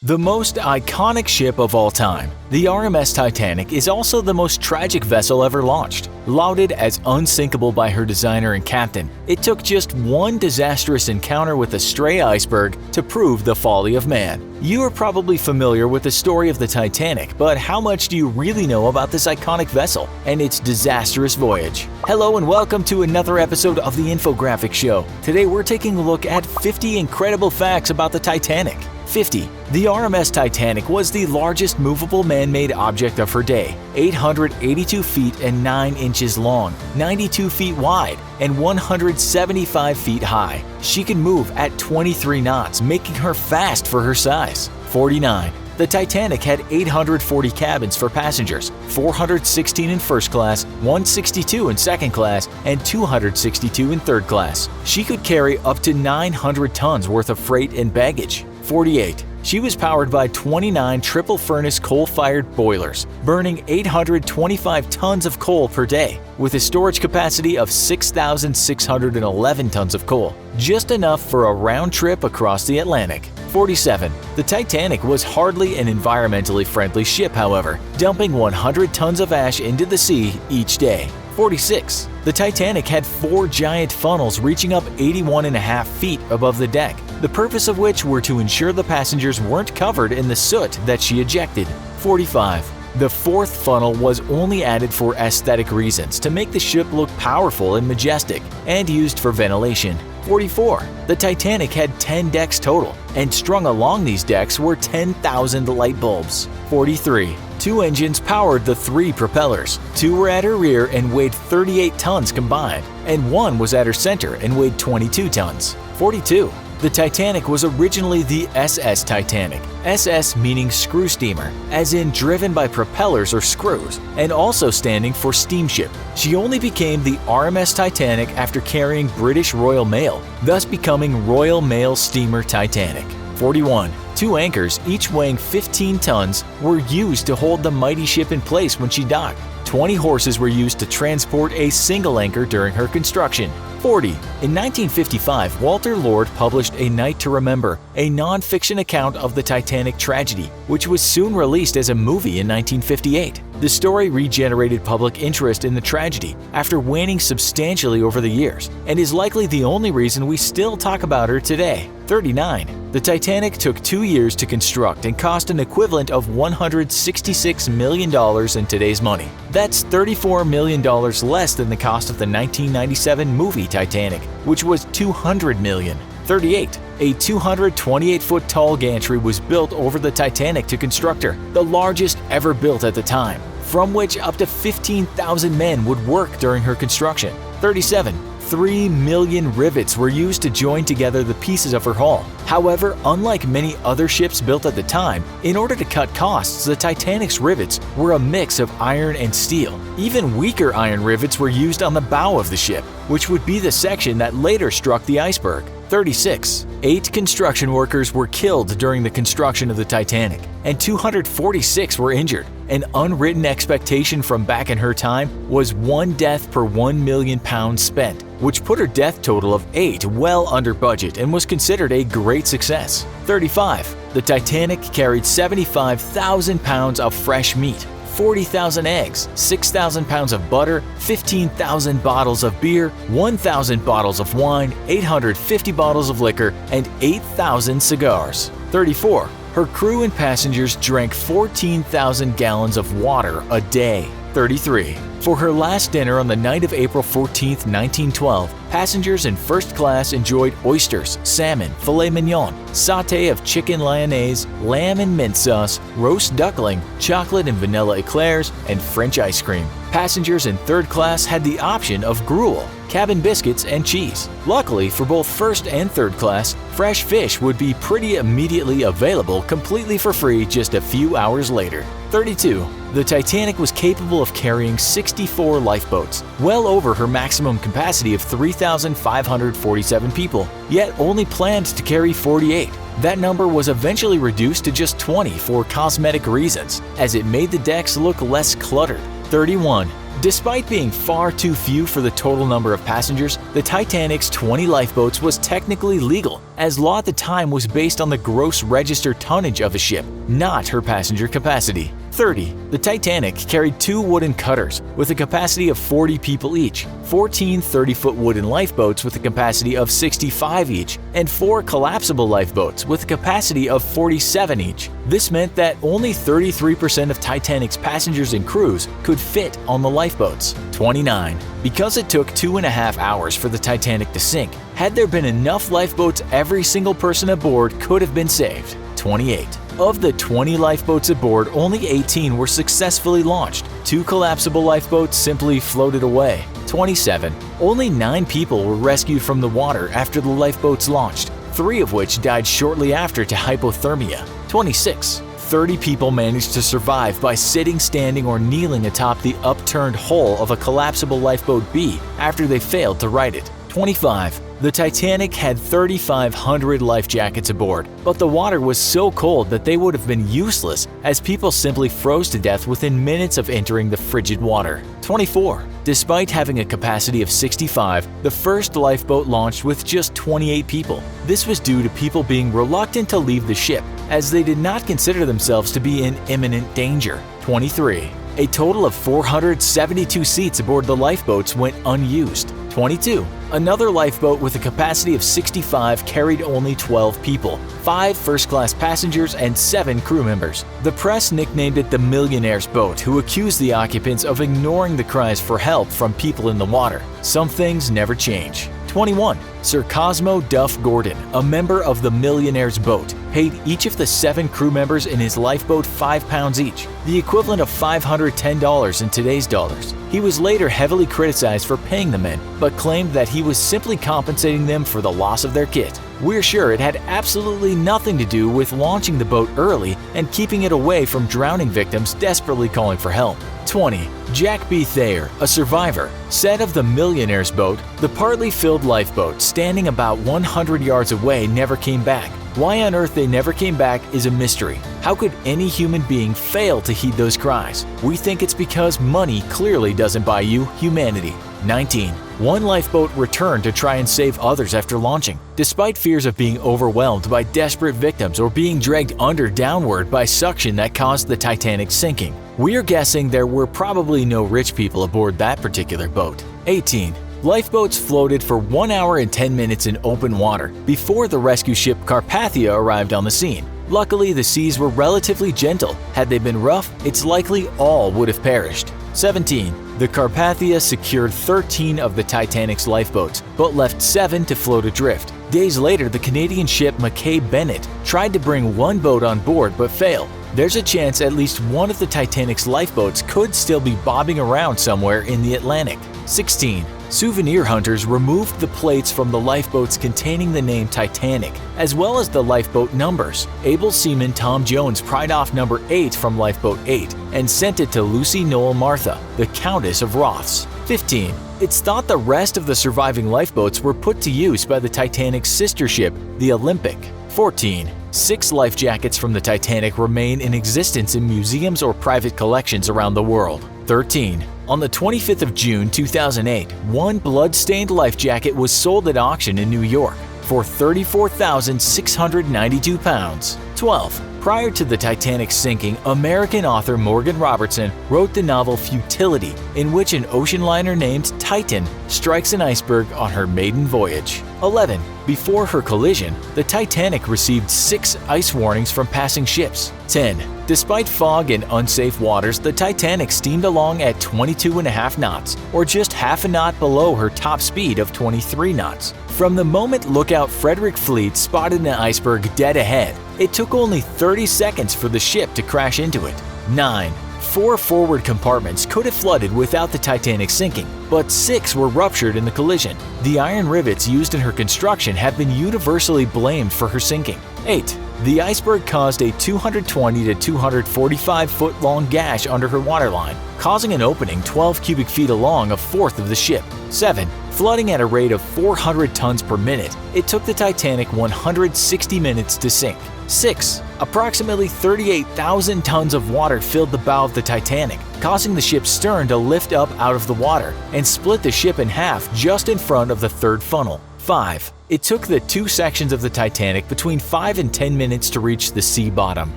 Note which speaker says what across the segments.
Speaker 1: The most iconic ship of all time, the RMS Titanic is also the most tragic vessel ever launched. Lauded as unsinkable by her designer and captain, it took just one disastrous encounter with a stray iceberg to prove the folly of man. You are probably familiar with the story of the Titanic, but how much do you really know about this iconic vessel and its disastrous voyage? Hello and welcome to another episode of the Infographics Show. Today we're taking a look at 50 incredible facts about the Titanic. 50. The RMS Titanic was the largest movable man-made object of her day, 882 feet and 9 inches long, 92 feet wide, and 175 feet high. She can move at 23 knots, making her fast for her size. 49. The Titanic had 840 cabins for passengers, 416 in first class, 162 in second class, and 262 in third class. She could carry up to 900 tons worth of freight and baggage. 48. She was powered by 29 triple-furnace coal-fired boilers, burning 825 tons of coal per day, with a storage capacity of 6,611 tons of coal, just enough for a round trip across the Atlantic. 47. The Titanic was hardly an environmentally friendly ship, however, dumping 100 tons of ash into the sea each day. 46. The Titanic had 4 giant funnels reaching up 81.5 feet above the deck, the purpose of which were to ensure the passengers weren't covered in the soot that she ejected. 45. The 4th funnel was only added for aesthetic reasons to make the ship look powerful and majestic, and used for ventilation. 44. The Titanic had 10 decks total, and strung along these decks were 10,000 light bulbs. 43. 2 engines powered the 3 propellers. 2 were at her rear and weighed 38 tons combined, and 1 was at her center and weighed 22 tons. 42. The Titanic was originally the SS Titanic, SS meaning screw steamer, as in driven by propellers or screws, and also standing for steamship. She only became the RMS Titanic after carrying British Royal Mail, thus becoming Royal Mail Steamer Titanic. 41. 2 anchors, each weighing 15 tons, were used to hold the mighty ship in place when she docked. 20 horses were used to transport a single anchor during her construction. 40. In 1955, Walter Lord published A Night to Remember, a non-fiction account of the Titanic tragedy, which was soon released as a movie in 1958. The story regenerated public interest in the tragedy after waning substantially over the years, and is likely the only reason we still talk about her today. 39. The Titanic took 2 years to construct and cost an equivalent of $166 million in today's money. That's $34 million less than the cost of the 1997 movie Titanic, which was $200 million. 38. A 228-foot tall gantry was built over the Titanic to construct her, the largest ever built at the time, from which up to 15,000 men would work during her construction. 37. 3 million rivets were used to join together the pieces of her hull. However, unlike many other ships built at the time, in order to cut costs, the Titanic's rivets were a mix of iron and steel. Even weaker iron rivets were used on the bow of the ship, which would be the section that later struck the iceberg. 36. 8 construction workers were killed during the construction of the Titanic, and 246 were injured. An unwritten expectation from back in her time was 1 death per 1 million pounds spent, which put her death total of 8 well under budget and was considered a great success. 35. The Titanic carried 75,000 pounds of fresh meat, 40,000 eggs, 6,000 pounds of butter, 15,000 bottles of beer, 1,000 bottles of wine, 850 bottles of liquor, and 8,000 cigars. 34. Her crew and passengers drank 14,000 gallons of water a day. 33. For her last dinner on the night of April 14, 1912, passengers in first class enjoyed oysters, salmon, filet mignon, sauté of chicken lyonnaise, lamb and mint sauce, roast duckling, chocolate and vanilla eclairs, and French ice cream. Passengers in third class had the option of gruel, cabin biscuits, and cheese. Luckily for both first and third class, fresh fish would be pretty immediately available completely for free just a few hours later. 32. The Titanic was capable of carrying 64 lifeboats, well over her maximum capacity of 3,547 people, yet only planned to carry 48. That number was eventually reduced to just 20 for cosmetic reasons, as it made the decks look less cluttered. 31. Despite being far too few for the total number of passengers, the Titanic's 20 lifeboats was technically legal, as law at the time was based on the gross registered tonnage of a ship, not her passenger capacity. 30. The Titanic carried 2 wooden cutters with a capacity of 40 people each, 14 30-foot wooden lifeboats with a capacity of 65 each, and 4 collapsible lifeboats with a capacity of 47 each. This meant that only 33% of Titanic's passengers and crews could fit on the lifeboats. 29. Because it took 2.5 hours for the Titanic to sink, had there been enough lifeboats, every single person aboard could have been saved. 28. Of the 20 lifeboats aboard, only 18 were successfully launched. 2 collapsible lifeboats simply floated away. 27. Only 9 people were rescued from the water after the lifeboats launched, 3 of which died shortly after to hypothermia. 26. 30 people managed to survive by sitting, standing, or kneeling atop the upturned hull of a collapsible lifeboat B after they failed to right it. 25. The Titanic had 3,500 life jackets aboard, but the water was so cold that they would have been useless, as people simply froze to death within minutes of entering the frigid water. 24. Despite having a capacity of 65, the first lifeboat launched with just 28 people. This was due to people being reluctant to leave the ship, as they did not consider themselves to be in imminent danger. 23. A total of 472 seats aboard the lifeboats went unused. 22. Another lifeboat with a capacity of 65 carried only 12 people, 5 first-class passengers and 7 crew members. The press nicknamed it the Millionaire's Boat, who accused the occupants of ignoring the cries for help from people in the water. Some things never change. 21. Sir Cosmo Duff Gordon, a member of the Millionaire's Boat, paid each of the 7 crew members in his lifeboat £5 each, the equivalent of $510 in today's dollars. He was later heavily criticized for paying the men, but claimed that he was simply compensating them for the loss of their kit. We're sure it had absolutely nothing to do with launching the boat early and keeping it away from drowning victims desperately calling for help. 20. Jack B. Thayer, a survivor, said of the Millionaire's Boat, "The partly filled lifeboat standing about 100 yards away never came back. Why on earth they never came back is a mystery. How could any human being fail to heed those cries? We think it's because money clearly doesn't buy you humanity." 19. One lifeboat returned to try and save others after launching, despite fears of being overwhelmed by desperate victims or being dragged downward by suction that caused the Titanic sinking. We're guessing there were probably no rich people aboard that particular boat. 18. Lifeboats floated for 1 hour and 10 minutes in open water before the rescue ship Carpathia arrived on the scene. Luckily, the seas were relatively gentle. Had they been rough, it's likely all would have perished. 17. The Carpathia secured 13 of the Titanic's lifeboats, but left 7 to float adrift. Days later, the Canadian ship Mackay Bennett tried to bring 1 boat on board but failed. There's a chance at least one of the Titanic's lifeboats could still be bobbing around somewhere in the Atlantic. 16. Souvenir hunters removed the plates from the lifeboats containing the name Titanic, as well as the lifeboat numbers. Able seaman Tom Jones pried off number 8 from lifeboat 8 and sent it to Lucy Noel Martha, the Countess of Roths. 15. It's thought the rest of the surviving lifeboats were put to use by the Titanic's sister ship, the Olympic. 14. 6 life jackets from the Titanic remain in existence in museums or private collections around the world. 13. On the 25th of June 2008, 1 blood-stained life jacket was sold at auction in New York for £34,692. 12. Prior to the Titanic's sinking, American author Morgan Robertson wrote the novel Futility, in which an ocean liner named Titan strikes an iceberg on her maiden voyage. 11. Before her collision, the Titanic received 6 ice warnings from passing ships. 10. Despite fog and unsafe waters, the Titanic steamed along at 22.5 knots, or just half a knot below her top speed of 23 knots. From the moment lookout Frederick Fleet spotted an iceberg dead ahead, it took only 30 seconds for the ship to crash into it. 9. 4 forward compartments could have flooded without the Titanic sinking, but 6 were ruptured in the collision. The iron rivets used in her construction have been universally blamed for her sinking. 8. The iceberg caused a 220 to 245 foot long gash under her waterline, causing an opening 12 cubic feet along a fourth of the ship. 7. Flooding at a rate of 400 tons per minute, it took the Titanic 160 minutes to sink. 6. Approximately 38,000 tons of water filled the bow of the Titanic, causing the ship's stern to lift up out of the water and split the ship in half just in front of the third funnel. 5. It took the two sections of the Titanic between 5 and 10 minutes to reach the sea bottom.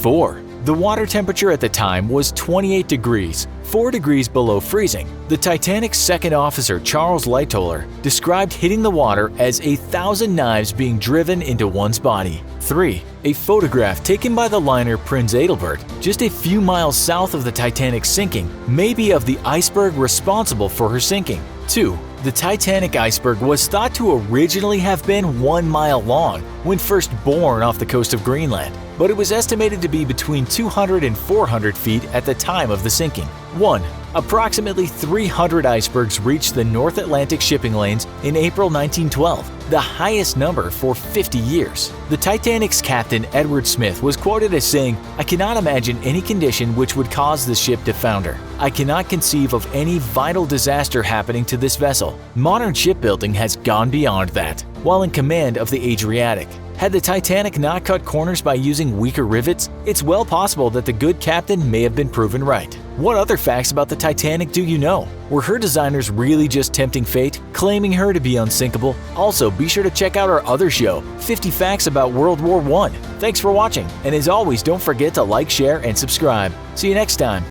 Speaker 1: 4. The water temperature at the time was 28 degrees, 4 degrees below freezing. The Titanic's second officer, Charles Lightoller, described hitting the water as 1,000 knives being driven into one's body. 3. A photograph taken by the liner Prince Adelbert, just a few miles south of the Titanic sinking, may be of the iceberg responsible for her sinking. 2. The Titanic iceberg was thought to originally have been 1 mile long when first born off the coast of Greenland, but it was estimated to be between 200 and 400 feet at the time of the sinking. 1. Approximately 300 icebergs reached the North Atlantic shipping lanes in April 1912, the highest number for 50 years. The Titanic's captain, Edward Smith, was quoted as saying, "I cannot imagine any condition which would cause the ship to founder. I cannot conceive of any vital disaster happening to this vessel. Modern shipbuilding has gone beyond that." While in command of the Adriatic, had the Titanic not cut corners by using weaker rivets, it's well possible that the good captain may have been proven right. What other facts about the Titanic do you know? Were her designers really just tempting fate, claiming her to be unsinkable? Also, be sure to check out our other show, 50 Facts About World War I. Thanks for watching, and as always, don't forget to like, share, and subscribe. See you next time.